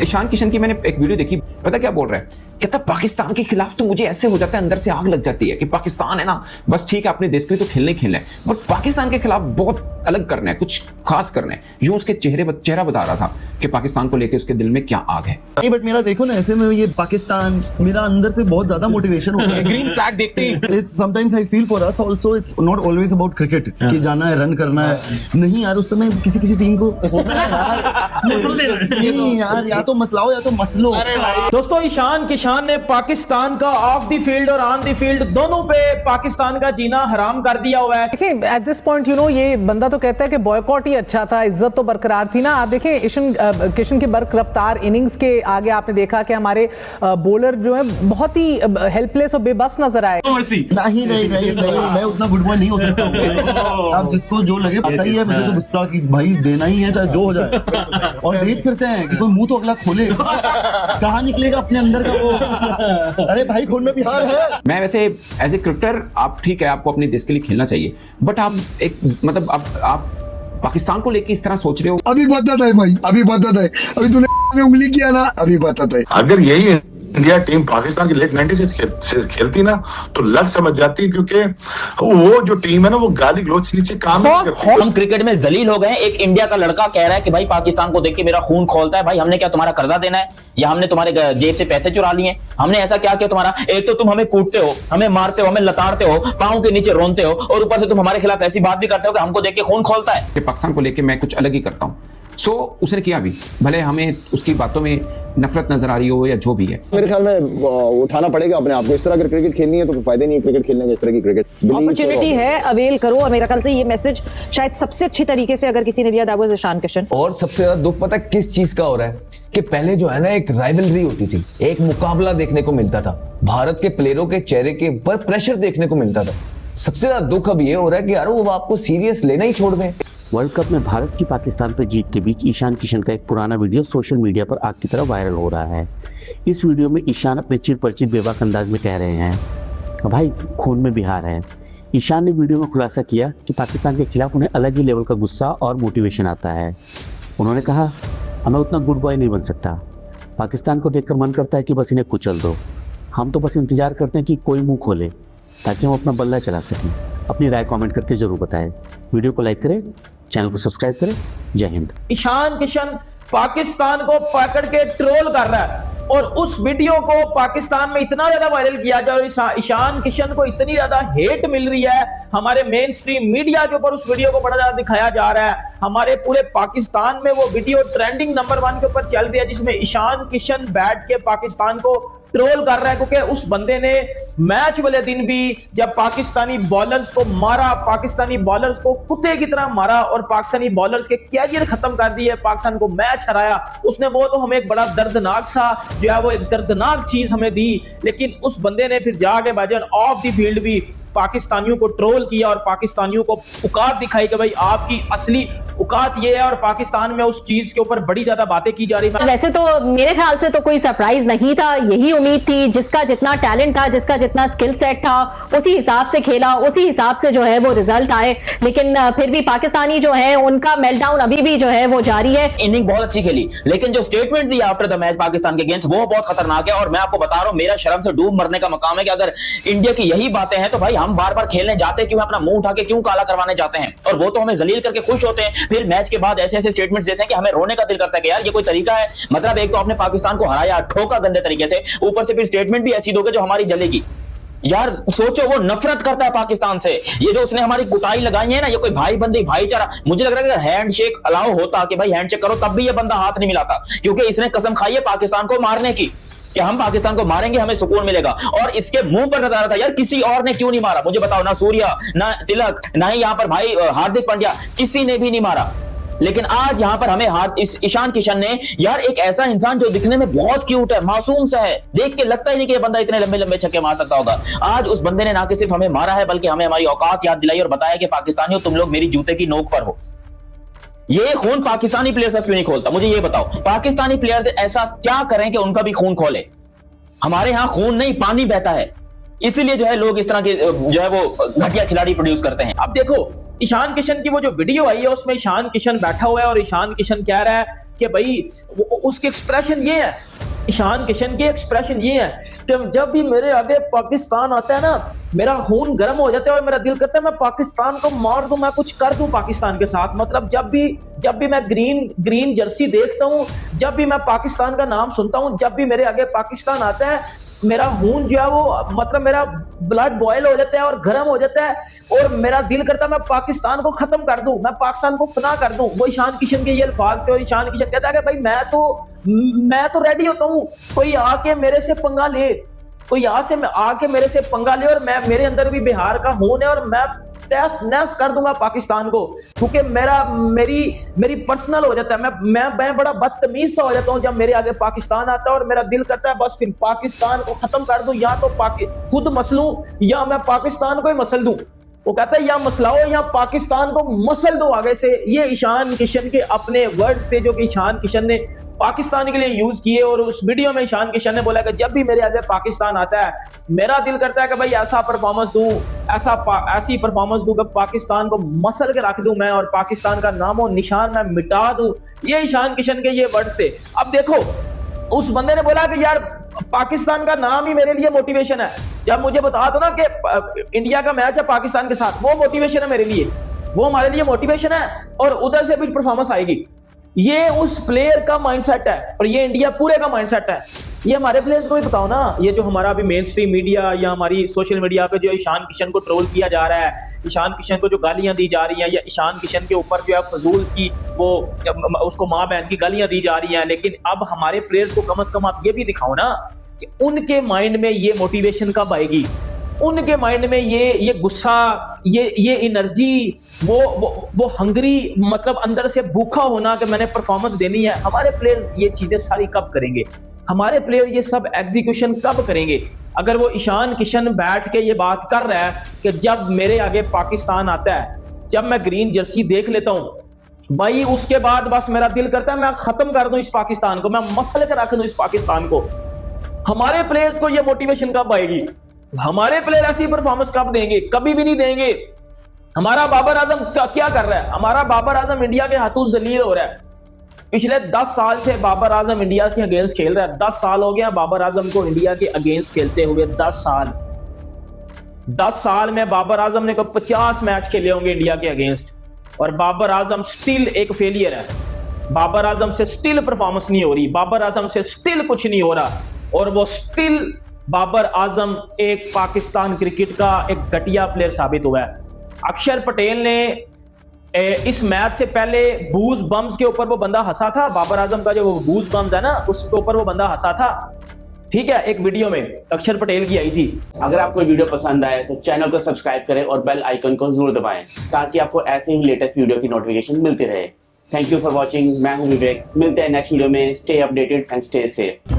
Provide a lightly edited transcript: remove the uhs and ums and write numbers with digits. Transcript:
ईशान किशन की मैंने एक वीडियो देखी, पता क्या बोल रहा है, कहता पाकिस्तान के खिलाफ तो मुझे ऐसे हो जाता है, अंदर से आग लग जाती है कि पाकिस्तान है ना, बस ठीक है अपने देश के लिए तो खेलना ही खेलना है, बट पाकिस्तान के खिलाफ बहुत अलग करना है, कुछ खास करना है। यूं उसके चेहरा बता रहा था कि पाकिस्तान को लेकर उसके दिल में क्या आग है। नहीं बट मेरा देखो ना, ऐसे में ये पाकिस्तान मेरा अंदर से बहुत ज्यादा मोटिवेशन होता है। ग्रीन फ्लैग देखते he sometimes I feel for us also, it's not always about cricket कि जाना है रन करना है, नहीं यार उस समय किसी टीम को होता है यार, नहीं यार या तो मसलाओ या तो मसलो। दोस्तों ईशान किशन ने पाकिस्तान का ऑफ द फील्ड और ऑन द फील्ड दोनों पे पाकिस्तान का जीना हराम कर दिया हुआ है। देखिए एट दिस पॉइंट ये बंदा तो कहता है कि बॉयकॉट ही अच्छा था, इज्जत तो बरकरार थी ना। आप देखें किशन की बर्क रफ्तार इनिंग्स के आगे आपने देखा कि हमारे बॉलर जो है बहुत ही हेल्पलेस और बेबस नजर आए। नहीं मैं उतना गुड बॉय नहीं हो सकता हूँ। आप जिसको जो लगे पता ही है, मुझे तो गुस्सा कि भाई देना ही है चाहे जो हो जाए, और वेट करते हैं कि कोई मुंह तो अगला खोले, कहाँ निकलेगा अपने अंदर का वो, अरे भाई खून में बिहार है। मैं वैसे एज ए क्रिकेटर, आप ठीक है आपको अपने देश के लिए खेलना चाहिए, बट आप एक मतलब आप पाकिस्तान को लेके इस तरह सोच रहे हो। अभी बताता है भाई, अभी बताता है, अभी तूने में उंगली किया ना, अभी बताता है। अगर यही इंडिया टीम पाकिस्तान की लेट 90 से खेलती ना तो लग समझ जाती, क्योंकि वो जो टीम है ना वो गाली गलौज नीचे काम नहीं करती। हम क्रिकेट में जलील हो गए। एक इंडिया का लड़का कह रहा है कि भाई पाकिस्तान को देख के मेरा खून खोलता है। भाई हमने क्या तुम्हारा कर्जा देना है, या हमने तुम्हारे जेब से पैसे चुरा लिए? हमने ऐसा क्या किया तुम्हारा? एक तो तुम हमें कूटते हो, हमें मारते हो, हमें लताड़ते हो, पांव के नीचे रोनते हो, और ऊपर से तुम हमारे खिलाफ ऐसी बात भी करते हो कि हमको देख के खून खोलता है। कि पाकिस्तान को लेके मैं कुछ अलग ही करता हूँ। सो उसने किया भी, भले हमें उसकी बातों में नफरत नजर आ रही हो या जो भी है। मेरे ख्याल में उठाना पड़ेगा अपने आप को। इस तरह अगर क्रिकेट खेलनी है तो फायदा नहीं है क्रिकेट खेलने का। इस तरह की क्रिकेट अपॉर्चुनिटी है, अवेल करो। और मेरा ख्याल से ये मैसेज शायद सबसे अच्छी तरीके से अगर किसी ने दिया दैट वाज ईशान किशन। और सबसे ज्यादा दुख पता किस चीज का हो रहा है कि पहले जो है ना एक राइवलरी होती थी, एक मुकाबला देखने को मिलता था, भारत के प्लेयरों के चेहरे के ऊपर प्रेशर देखने को मिलता था। सबसे ज्यादा दुख अब ये हो रहा है कि यार वो आपको सीरियस लेना ही छोड़ दें। वर्ल्ड कप में भारत की पाकिस्तान पर जीत के बीच ईशान किशन का एक पुराना वीडियो सोशल मीडिया पर आग की तरह वायरल हो रहा है। इस वीडियो में ईशान अपने चिरपरिचित बेबाक अंदाज में कह रहे हैं भाई खून में बिहार है। ईशान ने वीडियो में खुलासा किया कि पाकिस्तान के खिलाफ उन्हें अलग ही लेवल का गुस्सा और मोटिवेशन आता है। उन्होंने कहा मैं उतना गुड बॉय नहीं बन सकता, पाकिस्तान को देखकर मन करता है कि बस इन्हें कुचल दो। हम तो बस इंतजार करते हैं कि कोई मुंह खोले ताकि हम अपना बल्ला चला सकें। अपनी राय कमेंट करके जरूर बताएं। वीडियो को लाइक करें, चैनल को सब्सक्राइब करें। जय हिंद। ईशान किशन पाकिस्तान को पकड़ के ट्रोल कर रहा है, और उस वीडियो को पाकिस्तान में इतना ज्यादा वायरल किया जा रहा है, ईशान किशन को इतनी ज्यादा हेट मिल रही है, हमारे मेन स्ट्रीम मीडिया के ऊपर उस वीडियो को बड़ा ज्यादा दिखाया जा रहा है। हमारे पूरे पाकिस्तान में वो वीडियो ट्रेंडिंग नंबर 1 के ऊपर चल रही है, जिसमें ईशान किशन बैठ के पाकिस्तान को ट्रोल कर रहा है, क्योंकि उस बंदे ने मैच वाले दिन भी जब पाकिस्तानी बॉलर्स को मारा, पाकिस्तानी बॉलर्स को कुत्ते की तरह मारा और पाकिस्तानी बॉलर्स के कैरियर खत्म कर दिए, पाकिस्तान को मैच हराया, उसने वो तो हमें एक बड़ा दर्दनाक सा जो है वो एक दर्दनाक चीज हमें दी। लेकिन उस बंदे ने फिर जाके भाईजान ऑफ द फील्ड भी पाकिस्तानियों को ट्रोल किया और पाकिस्तानियों को औकात दिखाई कि भाई आपकी असली औकात ये है, और पाकिस्तान में उस चीज के ऊपर बड़ी ज्यादा बातें की जा रही है। वैसे तो मेरे ख्याल से तो कोई सरप्राइज नहीं था, यही उम्मीद थी। जिसका जितना टैलेंट था, जिसका जितना स्किल सेट था, उसी हिसाब से खेला, उसी हिसाब से जो है वो रिजल्ट आए। लेकिन फिर भी पाकिस्तानी जो है उनका मेल्टडाउन अभी भी जो है वो जारी है। इनिंग बहुत अच्छी खेली, लेकिन जो statement the after the match Pakistan के अगेंस्ट वो बहुत खतरनाक है। और मैं आपको बता रहा हूं, मेरा शर्म से डूब मरने का मकाम है कि अगर इंडिया की यही बातें हैं तो भाई हम बार बार खेलने जाते क्यों, अपना मुंह उठा के क्यों काला करवाने जाते हैं? और वो तो हमें जलील करके खुश होते हैं, फिर मैच के बाद ऐसे ऐसे स्टेटमेंट्स देते हैं कि हमें रोने का दिल करता है कि यार ये कोई तरीका है? मतलब एक तो आपने पाकिस्तान को हराया, ठोका गंदे तरीके से, ऊपर से फिर स्टेटमेंट भी ऐसी दोगे जो हमारी जलेगी। यार सोचो, वो नफरत करता है पाकिस्तान से। ये जो उसने हमारी कुटाई लगाई है ना, ये कोई भाई बंदी भाईचारा, मुझे लग रहा है कि हैंडशेक अलाउ होता कि भाई हैंडशेक करो, तब भी ये बंदा हाथ नहीं मिलाता, क्योंकि इसने कसम खाई है पाकिस्तान को मारने की कि हम पाकिस्तान को मारेंगे, हमें सुकून मिलेगा। और इसके मुंह पर नजर आ रहा था यार किसी और ने क्यों नहीं मारा? मुझे बताओ, ना सूर्या, ना तिलक, ना ही यहाँ पर भाई हार्दिक पांड्या, किसी ने भी नहीं मारा। लेकिन आज यहाँ पर हमें इस ईशान किशन ने, यार एक ऐसा इंसान जो दिखने में बहुत क्यूट है, मासूम सा है, देख के लगता ही नहीं कि ये बंदा इतने लंबे लंबे छक्के मार सकता होगा। आज उस बंदे ने ना कि सिर्फ हमें मारा है, बल्कि हमें हमारी औकात याद दिलाई और बताया कि पाकिस्तानियों तुम लोग मेरी जूते की नोक पर हो। ये खून पाकिस्तानी प्लेयर का क्यों नहीं खोलता? मुझे ये बताओ, पाकिस्तानी प्लेयर ऐसा क्या करें कि उनका भी खून खोले? हमारे यहां खून नहीं पानी बहता है। इसीलिए जो है लोग इस तरह के जो है वो घटिया खिलाड़ी प्रोड्यूस करते हैं। अब देखो ईशान किशन की वो जो वीडियो आई है उसमें ईशान किशन बैठा हुआ है और ईशान किशन कह रहा है कि भाई उसके एक्सप्रेशन ये है, ईशान किशन के एक्सप्रेशन ये है कि जब भी मेरे आगे पाकिस्तान आता है ना मेरा खून गर्म हो जाता है और मेरा दिल करता है मैं पाकिस्तान को मार दूं, मैं कुछ कर दूं पाकिस्तान के साथ। मतलब जब भी मैं ग्रीन जर्सी देखता हूं, जब भी मैं पाकिस्तान का नाम सुनता हूं, जब भी मेरे आगे पाकिस्तान आता है मेरा खून जो है वो मतलब मेरा ब्लड बॉयल हो जाता है और गर्म हो जाता है और मेरा दिल करता है मैं पाकिस्तान को खत्म कर दूं, मैं पाकिस्तान को फना कर दूं। वो ईशान किशन के ये अल्फाज थे और ईशान किशन कहता है कि भाई मैं तो रेडी होता हूं, कोई आके मेरे से पंगा ले, कोई आके मेरे से पंगा ले और मेरे अंदर भी बिहार का खून है और मैं तहस नहस कर दूंगा पाकिस्तान को, क्योंकि मेरी पर्सनल हो जाता है, मैं बड़ा बदतमीज सा हो जाता हूं जब मेरे आगे पाकिस्तान आता है और मेरा दिल करता है बस फिर पाकिस्तान को खत्म कर दूं, या तो खुद मसलूं या मैं पाकिस्तान को ही मसल दूं। वो कहता है या मसलाओ या पाकिस्तान को मसल दो आगे से। ये ईशान किशन के अपने वर्ड्स थे जो कि ईशान किशन ने पाकिस्तान के लिए यूज किए और उस वीडियो में ईशान किशन ने बोला कि जब भी मेरे आगे पाकिस्तान आता है मेरा दिल करता है कि भाई ऐसा परफॉर्मेंस दूं, ऐसी परफॉर्मेंस दूं कि पाकिस्तान को मसल के रख दूं मैं और पाकिस्तान का नामो निशान मैं मिटा दूं। ये ईशान किशन के ये वर्ड्स थे। अब देखो उस बंदे ने बोला कि यार पाकिस्तान का नाम ही मेरे लिए मोटिवेशन है, जब मुझे बता दो ना कि इंडिया का मैच है पाकिस्तान के साथ, वो मोटिवेशन है मेरे लिए, वो हमारे लिए मोटिवेशन है और उधर से भी परफॉर्मेंस आएगी। ये उस प्लेयर का माइंडसेट है और ये इंडिया पूरे का माइंडसेट है। ये हमारे प्लेयर्स को ही बताओ ना, ये जो हमारा अभी मेन स्ट्रीम मीडिया या हमारी सोशल मीडिया पे जो ईशान किशन को ट्रोल किया जा रहा है, ईशान किशन को जो गालियां दी जा रही हैं या ईशान किशन के ऊपर जो है फजूल की वो उसको माँ बहन की गालियां दी जा रही हैं, लेकिन अब हमारे प्लेयर्स को कम से कम आप ये भी दिखाओ ना कि उनके माइंड में ये मोटिवेशन कब आएगी, उनके माइंड में ये गुस्सा, ये एनर्जी, वो हंगरी, मतलब अंदर से भूखा होना कि मैंने परफॉर्मेंस देनी है। हमारे प्लेयर्स ये चीजें सारी कब करेंगे? हमारे प्लेयर ये सब एग्जीक्यूशन कब करेंगे? अगर वो ईशान किशन बैठ के ये बात कर रहा है कि जब मेरे आगे पाकिस्तान आता है, जब मैं ग्रीन जर्सी देख लेता हूं भाई, उसके बाद बस मेरा दिल करता है मैं खत्म कर दूं इस पाकिस्तान को, मैं मसल कर रख दूं इस पाकिस्तान को। हमारे प्लेयर्स को ये मोटिवेशन कब आएगी? हमारे प्लेयर ऐसी परफॉर्मेंस कब देंगे? कभी भी नहीं देंगे। हमारा बाबर आजम क्या कर रहा है? हमारा बाबर आजम इंडिया के हाथों जलील हो रहा है। पिछले 10 साल से बाबर आजम इंडिया के अगेंस्ट खेल रहा है। 10 साल हो गया बाबर आजम को इंडिया के अगेंस्ट खेलते हुए। 10 साल में बाबर आजम ने 50 मैच खेले होंगे इंडिया के अगेंस्ट और बाबर आजम स्टिल एक फेलियर है। बाबर आजम से स्टिल परफॉर्मेंस नहीं हो रही, बाबर आजम से स्टिल कुछ नहीं हो रहा और वो स्टिल बाबर आजम एक पाकिस्तान क्रिकेट का एक घटिया प्लेयर साबित हुआ है। अक्षर पटेल ने इस मैच से पहले बूज बम्स के ऊपर वो बंदा हंसा था, बाबर आजम का जो वो बूज बम्स है ना उसके ऊपर वो बंदा हंसा था, ठीक है, एक वीडियो में अक्षर पटेल की आई थी। अगर आपको वीडियो पसंद आए तो चैनल को सब्सक्राइब करें और बेल आइकन को जरूर दबाएं ताकि आपको ऐसे ही लेटेस्ट वीडियो की नोटिफिकेशन मिलती रहे। Thank you for watching. मैं हूं विवेक, मिलते हैं नेक्स्ट वीडियो में। Stay updated and stay safe.